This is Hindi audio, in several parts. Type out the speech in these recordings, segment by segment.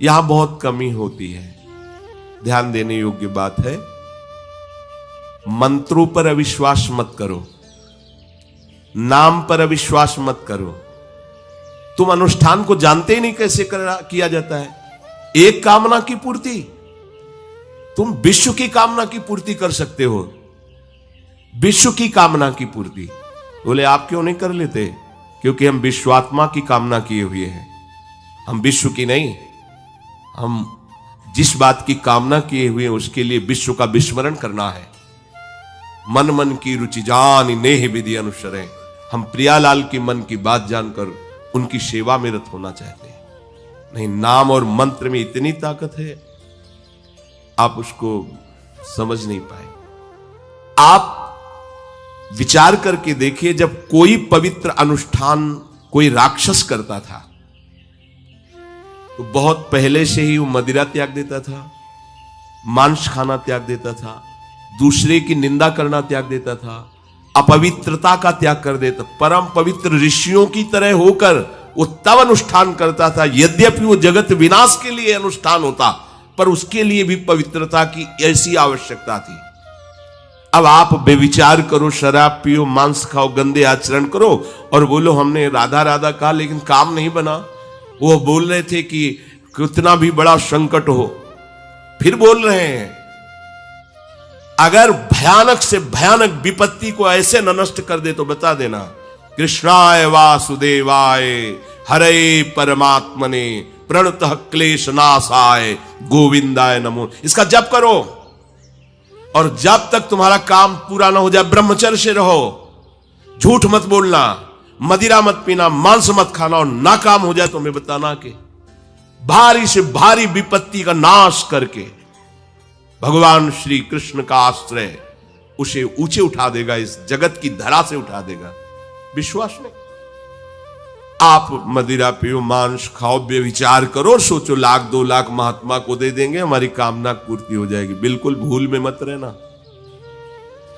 यहां बहुत कमी होती है। ध्यान देने योग्य बात है, मंत्रों पर अविश्वास मत करो, नाम पर अविश्वास मत करो। तुम अनुष्ठान को जानते ही नहीं कैसे किया जाता है। एक कामना की पूर्ति, तुम विश्व की कामना की पूर्ति कर सकते हो, विश्व की कामना की पूर्ति। बोले आप क्यों नहीं कर लेते? क्योंकि हम विश्वात्मा की कामना किए हुए हैं, हम विश्व की नहीं। हम जिस बात की कामना किए हुए हैं उसके लिए विश्व का विस्मरण करना है। मन मन की रुचि जान नेह विधि अनुसरे। हम प्रियालाल की मन की बात जानकर उनकी सेवा में रत होना चाहते हैं। नहीं, नाम और मंत्र में इतनी ताकत है, आप उसको समझ नहीं पाए। आप विचार करके देखिए, जब कोई पवित्र अनुष्ठान कोई राक्षस करता था तो बहुत पहले से ही वो मदिरा त्याग देता था, मांस खाना त्याग देता था, दूसरे की निंदा करना त्याग देता था, अपवित्रता का त्याग कर देता। परम पवित्र ऋषियों की तरह होकर वो तब अनुष्ठान करता था। यद्यपि वो जगत विनाश के लिए अनुष्ठान होता, पर उसके लिए भी पवित्रता की ऐसी आवश्यकता थी। अब आप बेविचार करो, शराब पियो, मांस खाओ, गंदे आचरण करो और बोलो हमने राधा राधा कहा लेकिन काम नहीं बना। वो बोल रहे थे कि कितना भी बड़ा संकट हो, फिर बोल रहे हैं। अगर भयानक से भयानक विपत्ति को ऐसे न नष्ट कर दे तो बता देना, कृष्णाय वासुदेवाय हरे परमात्मने प्रणतः क्लेश नाशाय गोविंदाय नमो। इसका जप करो और जब तक तुम्हारा काम पूरा ना हो जाए ब्रह्मचर्य से रहो। झूठ मत बोलना, मदिरा मत पीना, मांस मत खाना, और ना काम हो जाए तो मैं बताना कि भारी से भारी विपत्ति का नाश करके भगवान श्री कृष्ण का आश्रय उसे ऊंचे उठा देगा, इस जगत की धरा से उठा देगा। विश्वास नहीं? आप मदिरा पियो, मांस खाओ, बेविचार करो, सोचो 1,00,000 2,00,000 महात्मा को दे देंगे, हमारी कामना पूर्ति हो जाएगी। बिल्कुल भूल में मत रहना।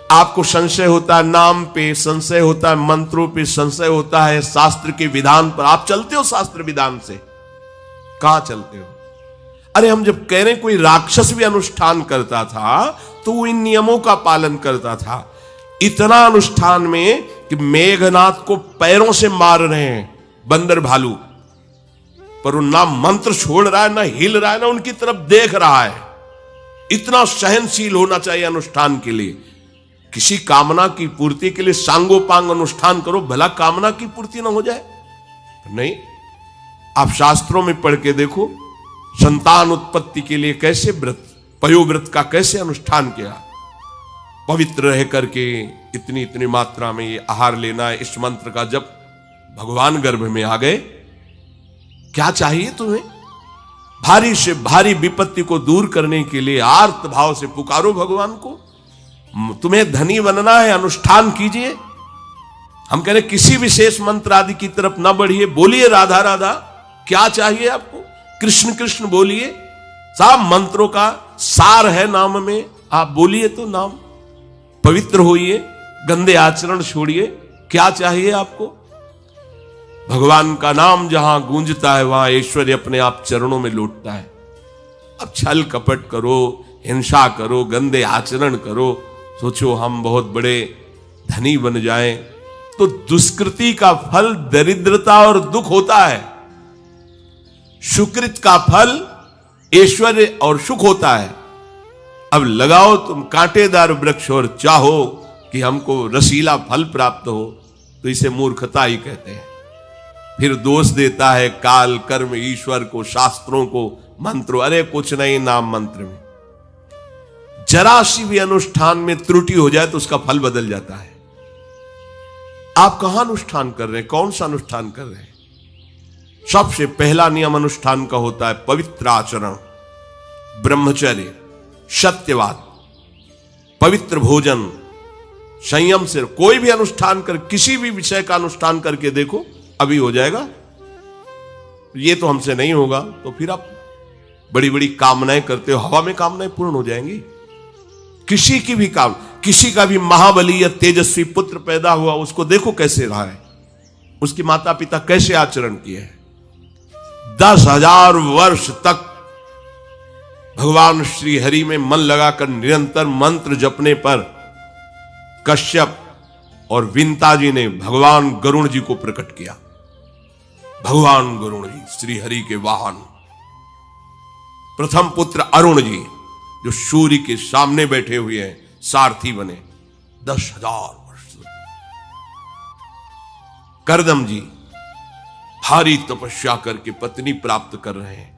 आपको संशय होता है नाम पे, संशय होता है मंत्रों पे, संशय होता है शास्त्र के विधान पर। आप चलते हो शास्त्र विधान से? कहां चलते हो? अरे हम जब कह रहे हैं कोई राक्षस भी अनुष्ठान करता था तो वो इन नियमों का पालन करता था। इतना अनुष्ठान में कि मेघनाथ को पैरों से मार रहे हैं बंदर भालू, पर वो ना मंत्र छोड़ रहा है, ना हिल रहा है, ना उनकी तरफ देख रहा है। इतना सहनशील होना चाहिए अनुष्ठान के लिए। किसी कामना की पूर्ति के लिए सांगोपांग अनुष्ठान करो, भला कामना की पूर्ति ना हो जाए? नहीं। आप शास्त्रों में पढ़ के देखो, संतान उत्पत्ति के लिए कैसे व्रत, पयोव्रत का कैसे अनुष्ठान किया। पवित्र रह करके इतनी इतनी मात्रा में ये आहार लेना है, इस मंत्र का जब भगवान गर्भ में आ गए। क्या चाहिए तुम्हें? भारी से भारी विपत्ति को दूर करने के लिए आर्त भाव से पुकारो भगवान को। तुम्हें धनी बनना है, अनुष्ठान कीजिए। हम कह रहे किसी विशेष मंत्र आदि की तरफ ना बढ़िए, बोलिए राधा राधा। क्या चाहिए आपको? कृष्ण कृष्ण बोलिए। सब मंत्रों का सार है नाम में, आप बोलिए तो नाम। पवित्र होइए, गंदे आचरण छोड़िए। क्या चाहिए आपको? भगवान का नाम जहां गूंजता है वहां ऐश्वर्य अपने आप चरणों में लौटता है। अब छल कपट करो, हिंसा करो, गंदे आचरण करो, सोचो हम बहुत बड़े धनी बन जाएं, तो दुष्कृति का फल दरिद्रता और दुख होता है। सुकृत का फल ऐश्वर्य और सुख होता है। अब लगाओ तुम कांटेदार वृक्ष और चाहो कि हमको रसीला फल प्राप्त हो, तो इसे मूर्खता ही कहते हैं। फिर दोष देता है काल, कर्म, ईश्वर को, शास्त्रों को, मंत्रों। अरे कुछ नहीं, नाम मंत्र में जरा सी भी अनुष्ठान में त्रुटि हो जाए तो उसका फल बदल जाता है। आप कहां अनुष्ठान कर रहे हैं? कौन सा अनुष्ठान कर रहे हैं? सबसे पहला नियम अनुष्ठान का होता है पवित्र आचरण, ब्रह्मचर्य, सत्यवाद, पवित्र भोजन, संयम से। कोई भी अनुष्ठान कर, किसी भी विषय का अनुष्ठान करके देखो, अभी हो जाएगा। ये तो हमसे नहीं होगा, तो फिर आप बड़ी बड़ी कामनाएं करते हो, हवा में कामनाएं पूर्ण हो जाएंगी। किसी की भी काम, किसी का भी महाबली या तेजस्वी पुत्र पैदा हुआ, उसको देखो कैसे रहा है, उसके माता पिता कैसे आचरण किए हैं। 10,000 वर्ष तक भगवान श्री हरि में मन लगाकर निरंतर मंत्र जपने पर कश्यप और विंता जी ने भगवान गरुण जी को प्रकट किया। भगवान गरुण जी श्री हरि के वाहन, प्रथम पुत्र अरुण जी जो सूर्य के सामने बैठे हुए हैं, सारथी बने 10,000 वर्ष। करदम जी भारी तपस्या करके पत्नी प्राप्त कर रहे हैं,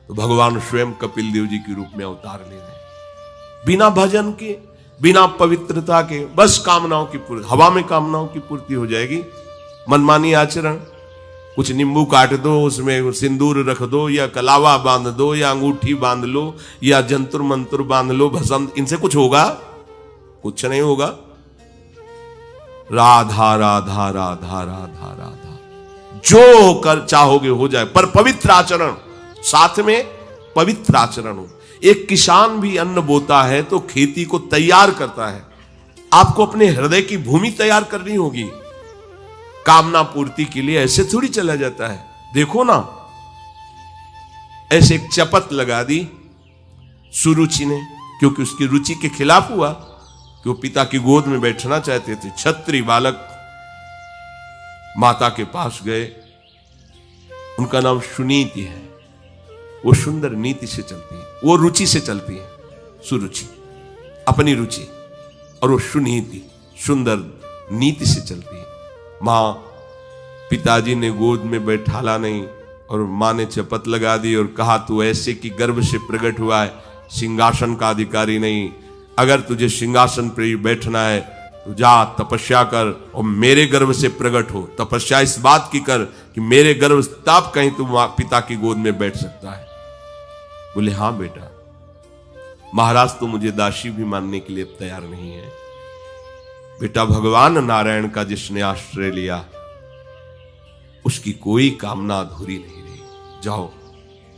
तो भगवान स्वयं कपिल देव जी के रूप में अवतार ले रहे हैं। बिना भजन के, बिना पवित्रता के, बस कामनाओं की पूर्ति, हवा में कामनाओं की पूर्ति हो जाएगी। मनमानी आचरण, कुछ नींबू काट दो, उसमें सिंदूर रख दो, या कलावा बांध दो, या अंगूठी बांध लो, या जंतुर मंतुर बांध लो, भस्म, इनसे कुछ होगा? कुछ नहीं होगा। राधा राधा राधा राधा राधा, जो कर चाहोगे हो जाए, पर पवित्र आचरण, साथ में पवित्र आचरण हो। एक किसान भी अन्न बोता है तो खेती को तैयार करता है। आपको अपने हृदय की भूमि तैयार करनी होगी। कामना पूर्ति के लिए ऐसे थोड़ी चला जाता है। देखो ना, ऐसे एक चपत लगा दी सुरुचि ने, क्योंकि उसकी रुचि के खिलाफ हुआ कि वो पिता की गोद में बैठना चाहते थे। क्षत्रिय बालक माता के पास गए, उनका नाम सुनीति है। वो सुंदर नीति से चलती है, वो रुचि से चलती है, सुरुचि अपनी रुचि, और वो सुनीति सुंदर नीति से चलती है। मां, पिताजी ने गोद में बैठाला नहीं, और मां ने चपत लगा दी और कहा तू ऐसे कि गर्भ से प्रकट हुआ है, सिंहासन का अधिकारी नहीं। अगर तुझे सिंहासन पर बैठना है तो जा तपस्या कर और मेरे गर्भ से प्रकट हो। तपस्या इस बात की कर कि मेरे गर्भ, तब कहीं तू पिता की गोद में बैठ सकता है। बोले हां बेटा। महाराज तो मुझे दासी भी मानने के लिए तैयार नहीं है। बेटा, भगवान नारायण का जिसने आश्रय लिया उसकी कोई कामना अधूरी नहीं रही। जाओ,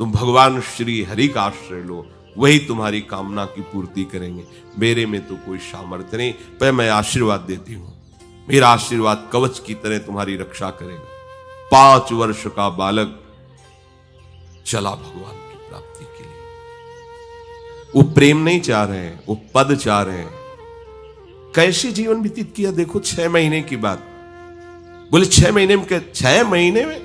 तुम भगवान श्री हरि का आश्रय लो, वही तुम्हारी कामना की पूर्ति करेंगे। मेरे में तो कोई सामर्थ्य नहीं, पर मैं आशीर्वाद देती हूं। मेरा आशीर्वाद कवच की तरह तुम्हारी रक्षा करेगा। 5 वर्ष का बालक चला भगवान की प्राप्ति के लिए। वो प्रेम नहीं चाह रहे हैं, वो पद चाह रहे हैं। कैसे जीवन व्यतीत किया देखो। 6 महीने की बात। बोले 6 महीने में, 6 महीने में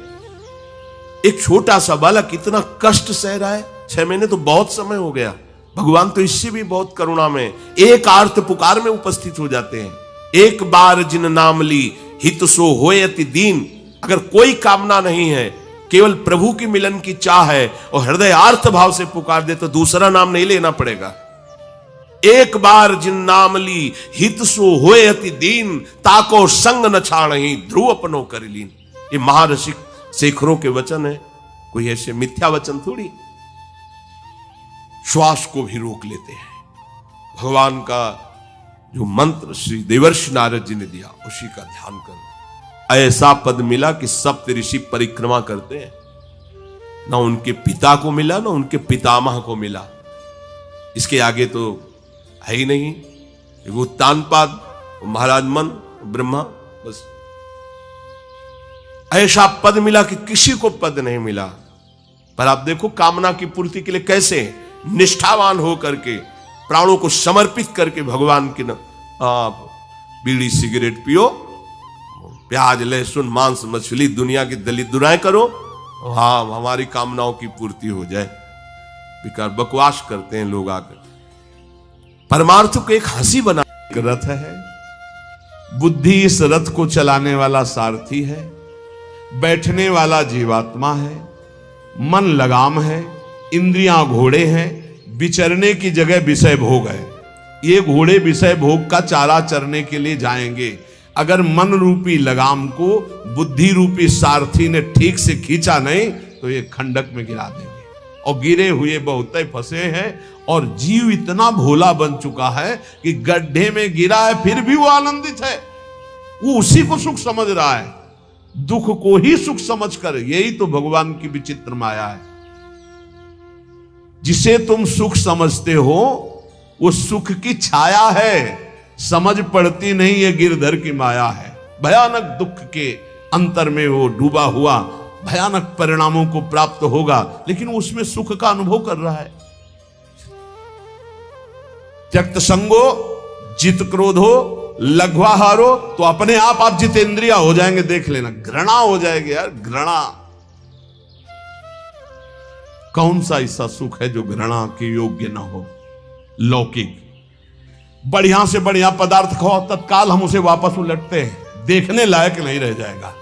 एक छोटा सा बालक इतना कष्ट सह रहा है। 6 महीने तो बहुत समय हो गया। भगवान तो इससे भी बहुत करुणा में एक आर्त पुकार में उपस्थित हो जाते हैं। एक बार जिन नाम ली हित सो होए अति दीन। अगर कोई कामना नहीं है, केवल प्रभु की मिलन की चाह है और हृदय आर्त भाव से पुकार दे, तो दूसरा नाम नहीं लेना पड़ेगा। एक बार जिन नाम ली हित सो होए अति दीन, ताको संग न छाणहि ध्रुव अपनो कर लीन। ये महारसिक शेखरों के वचन है, कोई ऐसे मिथ्या वचन थोड़ी। श्वास को भी रोक लेते हैं। भगवान का जो मंत्र श्री देवर्षि नारद जी ने दिया, उसी का ध्यान करो। ऐसा पद मिला कि सप्त ऋषि परिक्रमा करते हैं। ना उनके पिता को मिला, ना उनके पितामह को मिला। इसके आगे तो है ही नहीं। वो उत्तानपाद, महाराज मन, ब्रह्मा, बस ऐसा पद मिला कि किसी को पद नहीं मिला। पर आप देखो कामना की पूर्ति के लिए कैसे निष्ठावान हो करके, प्राणों को समर्पित करके भगवान की आप बीड़ी सिगरेट पियो, प्याज लहसुन मांस मछली दुनिया की दलित दुराएं करो, हाँ हमारी कामनाओं की पूर्ति हो जाए। बेकार बकवास करते हैं लोग आकर। परमार्थ को एक हंसी बना, एक रथ है, बुद्धि इस रथ को चलाने वाला सारथी है, बैठने वाला जीवात्मा है, मन लगाम है, इंद्रियां घोड़े हैं, विचरने की जगह विषय भोग है। ये घोड़े विषय भोग का चारा चरने के लिए जाएंगे। अगर मन रूपी लगाम को बुद्धि रूपी सारथी ने ठीक से खींचा नहीं तो ये खंडक में गिरा देंगे। और गिरे हुए बहुत फंसे हैं, और जीव इतना भोला बन चुका है कि गड्ढे में गिरा है फिर भी वो आनंदित है। वो उसी को सुख समझ रहा है, दुख को ही सुख समझकर। यही तो भगवान की विचित्र माया है। जिसे तुम सुख समझते हो वो सुख की छाया है, समझ पड़ती नहीं ये गिरधर की माया है। भयानक दुख के अंतर में वो डूबा हुआ भयानक परिणामों को प्राप्त होगा, लेकिन उसमें सुख का अनुभव कर रहा है। त्यक्त संगो जित क्रोधो लघ्वाहारो, तो अपने आप जितेंद्रिया हो जाएंगे। देख लेना, घृणा हो जाएगी यार, घृणा। कौन सा ऐसा सुख है जो घृणा के योग्य ना हो? लौकिक बढ़िया से बढ़िया पदार्थ खाओ, तत्काल हम उसे वापस उलटते हैं, देखने लायक नहीं रह जाएगा।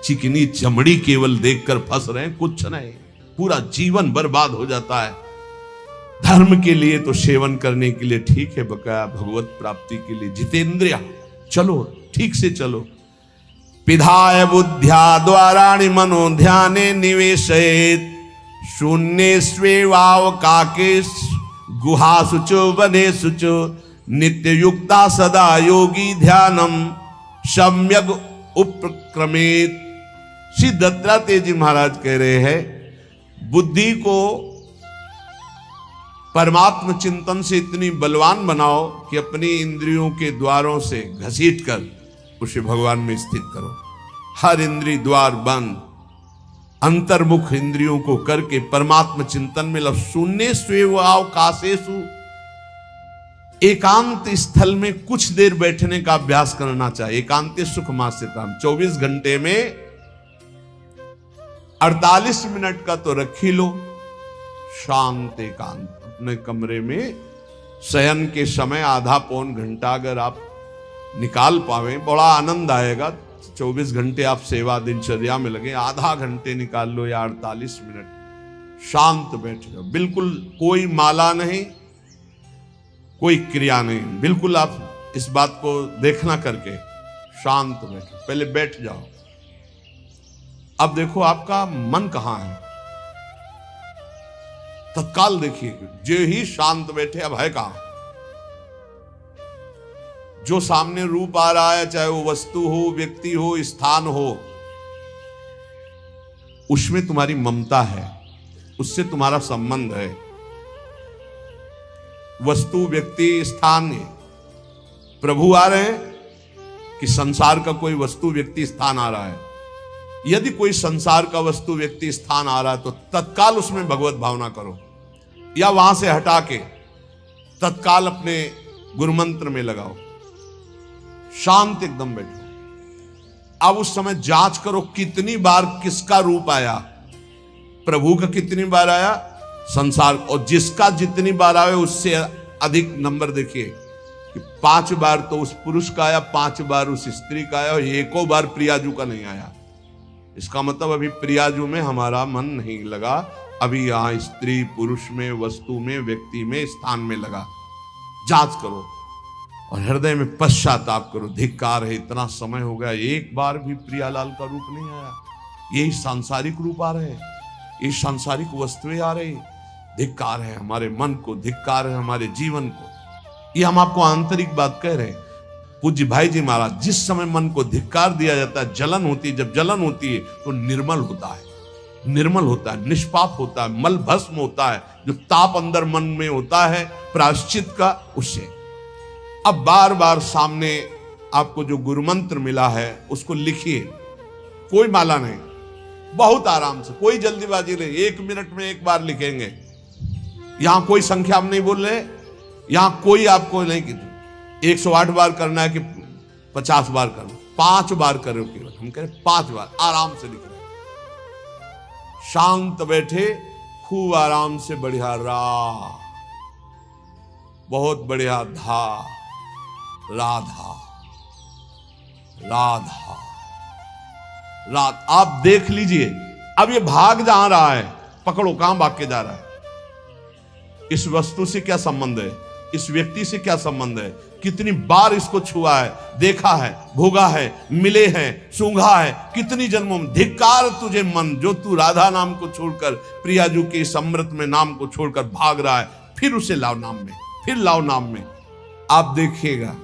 चिकनी चमड़ी केवल देखकर फंस रहे हैं, कुछ नहीं, पूरा जीवन बर्बाद हो जाता है। धर्म के लिए तो सेवन करने के लिए ठीक है, बकाया भगवत प्राप्ति के लिए जितेंद्रिया चलो, ठीक से चलो। पिधाय बुद्ध्या द्वाराणि मनो ध्याने निवेशयेत्, शून्य स्वेवावकाके गुहासुचो वनेसुचो, नित्य युक्ता सदा योगी ध्यानम सम्यक उपक्रमेत। श्री दत्तात्रेय जी महाराज कह रहे हैं, बुद्धि को परमात्म चिंतन से इतनी बलवान बनाओ कि अपनी इंद्रियों के द्वारों से घसीटकर उसे भगवान में स्थित करो। हर इंद्रिय द्वार बंद, अंतर्मुख इंद्रियों को करके परमात्म चिंतन में लग। शून्य स्वेवावकाशेषु, एकांत स्थल में कुछ देर बैठने का अभ्यास करना चाहिए। एकांत सुख मास्यताम, 24 घंटे में 48 मिनट का तो रख ही लो शांत एकांत। अपने कमरे में शयन के समय आधा पौन घंटा अगर आप निकाल पावे, बड़ा आनंद आएगा। 24 घंटे आप सेवा दिनचर्या में लगे, आधा घंटे निकाल लो या 48 मिनट शांत बैठ जाओ। बिल्कुल कोई माला नहीं, कोई क्रिया नहीं, बिल्कुल आप इस बात को देखना करके शांत बैठो। पहले बैठ जाओ। अब देखो आपका मन कहां है, तत्काल देखिए। जो ही शांत बैठे, अब है कहां? जो सामने रूप आ रहा है, चाहे वो वस्तु हो, व्यक्ति हो, स्थान हो, उसमें तुम्हारी ममता है, उससे तुम्हारा संबंध है। वस्तु, व्यक्ति, स्थान है। प्रभु आ रहे हैं कि संसार का कोई वस्तु, व्यक्ति, स्थान आ रहा है? यदि कोई संसार का वस्तु, व्यक्ति, स्थान आ रहा है तो तत्काल उसमें भगवत भावना करो, या वहां से हटा के तत्काल अपने गुरु मंत्र में लगाओ। शांत एकदम बैठो। अब उस समय जांच करो कितनी बार किसका रूप आया। प्रभु का कितनी बार आया, संसार, और जिसका जितनी बार आए उससे अधिक नंबर देखिए कि 5 बार तो उस पुरुष का आया, 5 बार उस स्त्री का आया, और एको बार प्रियाजू का नहीं आया। इसका मतलब अभी प्रियाजू में हमारा मन नहीं लगा, अभी यहां स्त्री पुरुष में, वस्तु में, व्यक्ति में, स्थान में लगा। जांच करो और हृदय में पश्चाताप करो। धिक्कार है, इतना समय हो गया, एक बार भी प्रियालाल का रूप नहीं आया। यही सांसारिक रूप आ रहे हैं, ये सांसारिक वस्तुएं आ रही। धिक्कार है हमारे मन को, धिक्कार है हमारे जीवन को। ये हम आपको आंतरिक बात कह रहे हैं। पूज्य भाई जी महाराज, जिस समय मन को धिक्कार दिया जाता है, जलन होती है, जब जलन होती है तो निर्मल होता है, निर्मल होता है, निष्पाप होता है, मल भस्म होता है। जो ताप अंदर मन में होता है प्रायश्चित का, उससे। अब बार बार सामने आपको जो गुरु मंत्र मिला है उसको लिखिए। कोई माला नहीं, बहुत आराम से, कोई जल्दीबाजी नहीं, 1 मिनट में एक बार लिखेंगे। यहां कोई संख्या हम नहीं बोल रहे, यहां कोई आपको नहीं कि 108 बार करना है कि 50 बार करना, 5 बार करो केवल। हम कह रहे 5 बार आराम से लिख रहे हैं। शांत बैठे, खूब आराम से, बढ़िया रा, बहुत बढ़िया धा, राधा, राधा, रात। आप देख लीजिए, अब ये भाग जहां रहा है, पकड़ो, कहां भाग के जा रहा है? इस वस्तु से क्या संबंध है, इस व्यक्ति से क्या संबंध है, कितनी बार इसको छुआ है, देखा है, भोगा है, मिले हैं, सूंघा है, कितनी जन्मों में। धिक्कार तुझे मन, जो तू राधा नाम को छोड़कर, प्रियाजू के समृत में नाम को छोड़कर भाग रहा है। फिर उसे लाओ नाम में, फिर लाओ नाम में। आप देखिएगा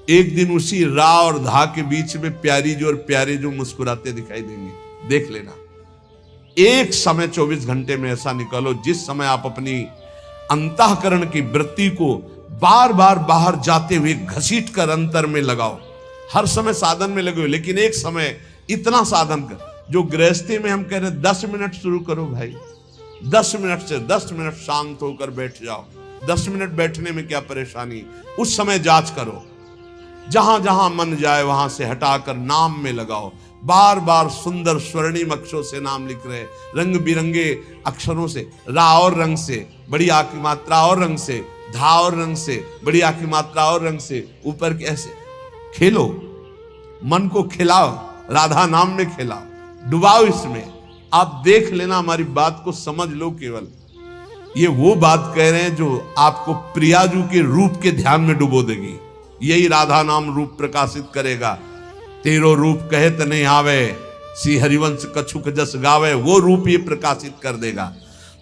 एक दिन उसी रा और धा के बीच में प्यारी जो और प्यारे जो मुस्कुराते दिखाई देंगे। देख लेना, एक समय 24 घंटे में ऐसा निकालो जिस समय आप अपनी अंतःकरण की वृत्ति को बार बार बाहर जाते हुए घसीट कर अंतर में लगाओ। हर समय साधन में लगे हो, लेकिन एक समय इतना साधन कर, जो गृहस्थी में हम कह रहे 10 मिनट शुरू करो भाई, 10 मिनट से 10 मिनट शांत होकर बैठ जाओ। 10 मिनट बैठने में क्या परेशानी, उस समय जांच करो। जहां जहां मन जाए वहां से हटाकर नाम में लगाओ। बार बार सुंदर स्वर्णिम अक्षरों से नाम लिख रहे, रंग बिरंगे अक्षरों से, रा और रंग से, बड़ी आ की मात्रा और रंग से, धा और रंग से, बड़ी आ की मात्रा और रंग से, ऊपर के ऐसे खेलो, मन को खिलाओ, राधा नाम में खिलाओ, डुबाओ इसमें। आप देख लेना, हमारी बात को समझ लो। केवल ये वो बात कह रहे हैं जो आपको प्रियाजू के रूप के ध्यान में डुबो देगी। यही राधा नाम रूप प्रकाशित करेगा। तेरो रूप कहत नहीं आवे, श्री हरिवंश कछुक जस गावे, वो रूप ये प्रकाशित कर देगा।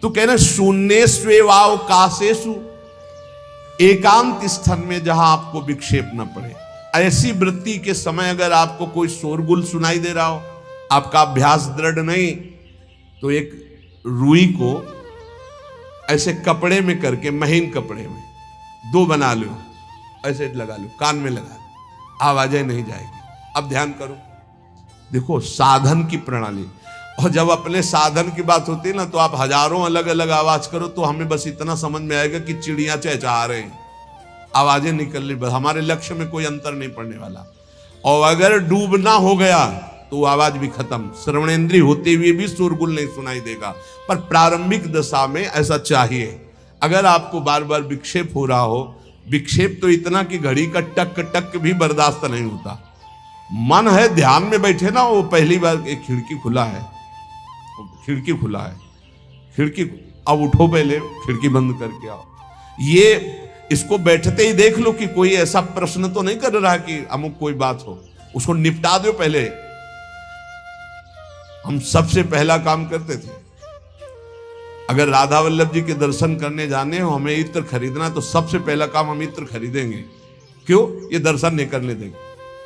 तो कह रहे शून्य स्वेवाव काशेषु, एकांत स्थान में जहां आपको विक्षेप न पड़े। ऐसी वृत्ति के समय अगर आपको कोई शोरगुल सुनाई दे रहा हो, आपका अभ्यास दृढ़ नहीं, तो एक रुई को ऐसे कपड़े में करके, महीन कपड़े में 2 बना लो, ऐसे लगा लो, कान में लगा लो, आवाजें नहीं जाएगी। अब ध्यान करो, देखो साधन की प्रणाली। और जब अपने साधन की बात होती है ना, तो आप हजारों अलग अलग आवाज करो तो हमें बस इतना समझ में आएगा कि चिड़िया चहचहा रहे हैं, आवाजें निकल रही, बस हमारे लक्ष्य में कोई अंतर नहीं पड़ने वाला। और अगर डूबना हो गया तो आवाज भी खत्म, श्रवणेंद्रिय होते हुए भी शोरगुल नहीं सुनाई देगा। पर प्रारंभिक दशा में ऐसा चाहिए। अगर आपको बार बार विक्षेप हो रहा हो, विक्षेप तो इतना कि घड़ी का टक टक भी बर्दाश्त नहीं होता, मन है ध्यान में बैठे ना, वो पहली बार एक खिड़की खुला है, खिड़की खुला है, खिड़की, अब उठो, पहले खिड़की बंद करके आओ। ये इसको बैठते ही देख लो कि कोई ऐसा प्रश्न तो नहीं कर रहा कि अमुक कोई बात हो, उसको निपटा दो पहले। हम सबसे पहला काम करते थे, अगर राधा वल्लभ जी के दर्शन करने जाने हो, हमें इत्र खरीदना, तो सबसे पहला काम हम इत्र खरीदेंगे। क्यों? ये दर्शन नहीं करने देंगे,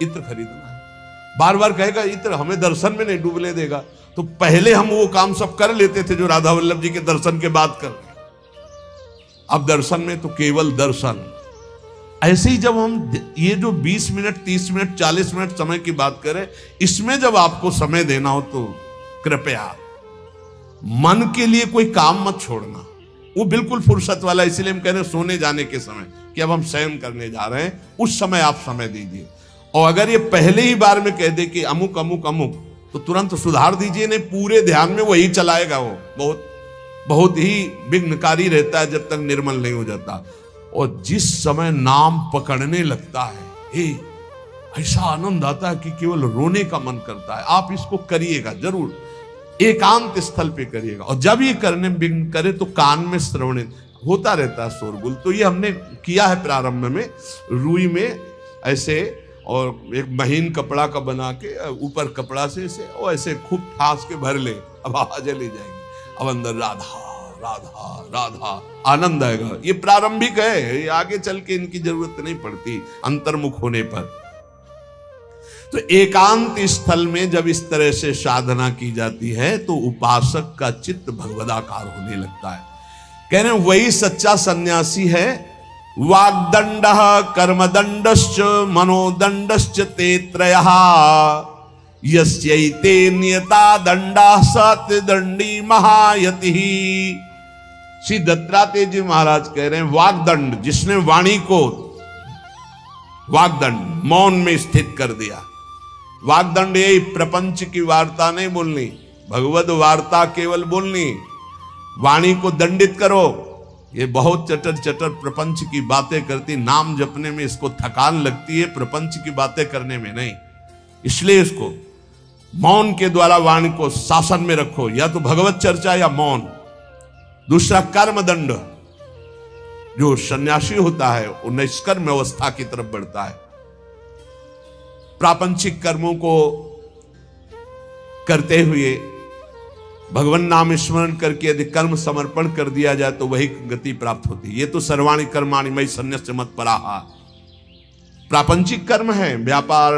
इत्र खरीदना है। बार बार कहेगा इत्र हमें दर्शन में नहीं डूबने देगा, तो पहले हम वो काम सब कर लेते थे जो राधा वल्लभ जी के दर्शन के बाद कर। अब दर्शन में तो केवल दर्शन। ऐसे ही जब हम ये जो 20 मिनट, 30 मिनट, 40 मिनट समय की बात करें, इसमें जब आपको समय देना हो तो कृपया मन के लिए कोई काम मत छोड़ना, वो बिल्कुल फुर्सत वाला। इसलिए हम कह रहे हैं सोने जाने के समय कि अब हम शयन करने जा रहे हैं, उस समय आप समय दीजिए। और अगर ये पहले ही बार में कह दे कि अमुक अमुक अमुक, तो तुरंत सुधार दीजिए, नहीं पूरे ध्यान में वही चलाएगा। वो बहुत बहुत ही विघ्नकारी रहता है जब तक निर्मल नहीं हो जाता। और जिस समय नाम पकड़ने लगता है, ऐसा आनंद आता है कि केवल रोने का मन करता है। आप इसको करिएगा जरूर, एकांत स्थल पे करिएगा। और जब ये करने विघ्न करे तो कान में श्रवण होता रहता है शोरगुल। तो ये हमने किया है प्रारंभ में, रुई में ऐसे, और एक महीन कपड़ा का बना के ऊपर कपड़ा से ऐसे और ऐसे खूब ठास के भर ले, अब आवाजें ले जाएंगी। अब अंदर राधा राधा राधा आनंद आएगा। ये प्रारंभिक है, ये आगे चल के इनकी जरूरत नहीं पड़ती अंतर्मुख होने पर। तो एकांत स्थल में जब इस तरह से साधना की जाती है तो उपासक का चित्त भगवदाकार होने लगता है। कह रहे हैं वही सच्चा सन्यासी है। वाग्दंड कर्मदंडश्च मनोदंडश्च ते त्रयः यस्यैते नियता दंडा सत्यदंडी महायति। श्री दत्तात्रेय जी महाराज कह रहे हैं वाग्दंड, जिसने वाणी को वाग्दंड मौन में स्थित कर दिया। वाग्दंड यही प्रपंच की वार्ता नहीं बोलनी, भगवद वार्ता केवल बोलनी। वाणी को दंडित करो, ये बहुत चटर चटर प्रपंच की बातें करती, नाम जपने में इसको थकान लगती है, प्रपंच की बातें करने में नहीं। इसलिए इसको मौन के द्वारा वाणी को शासन में रखो, या तो भगवत चर्चा या मौन। दूसरा कर्मदंड, जो सन्यासी होता है वो निष्कर्म अवस्था की तरफ बढ़ता है। प्रापंचिक कर्मों को करते हुए भगवान नाम स्मरण करके यदि कर्म समर्पण कर दिया जाए तो वही गति प्राप्त होती है। ये तो सर्वाणि कर्माणि मयि सन्न्यस्य मत्पराः। प्रापंचिक कर्म है, व्यापार,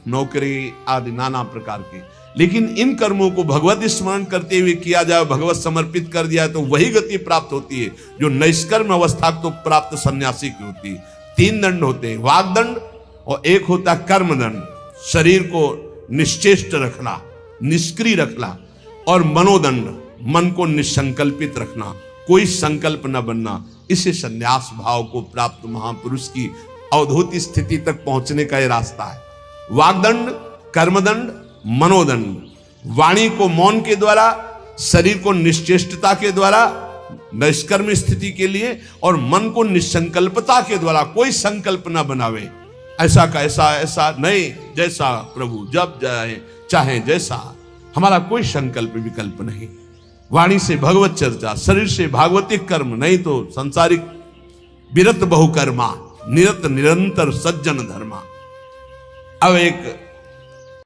नौकरी आदि नाना प्रकार के, लेकिन इन कर्मों को भगवत स्मरण करते हुए किया जाए, भगवत समर्पित कर दिया तो वही गति प्राप्त होती है जो निष्कर्म अवस्था को प्राप्त सन्यासी की होती है। 3 दंड होते हैं, वाग्दंड, और एक होता कर्मदंड, शरीर को निश्चेष्ट रखना, निष्क्रिय रखना, और मनोदंड, मन को निसंकल्पित रखना, कोई संकल्प न बनना। इसे संन्यास भाव को प्राप्त महापुरुष की अवधूत स्थिति तक पहुंचने का यह रास्ता है। वागदंड, कर्मदंड, मनोदंड। वाणी को मौन के द्वारा, शरीर को निश्चेष्टता के द्वारा निष्कर्म स्थिति के लिए, और मन को निसंकल्पता के द्वारा, कोई संकल्प न बनावे, ऐसा का ऐसा, ऐसा नहीं, जैसा प्रभु जब चाहे जैसा, हमारा कोई संकल्प विकल्प नहीं। वाणी से भगवत चर्चा, शरीर से भागवतिक कर्म, नहीं तो सांसारिक विरत बहुकर्मा, निरत निरंतर सज्जन धर्मा। अब एक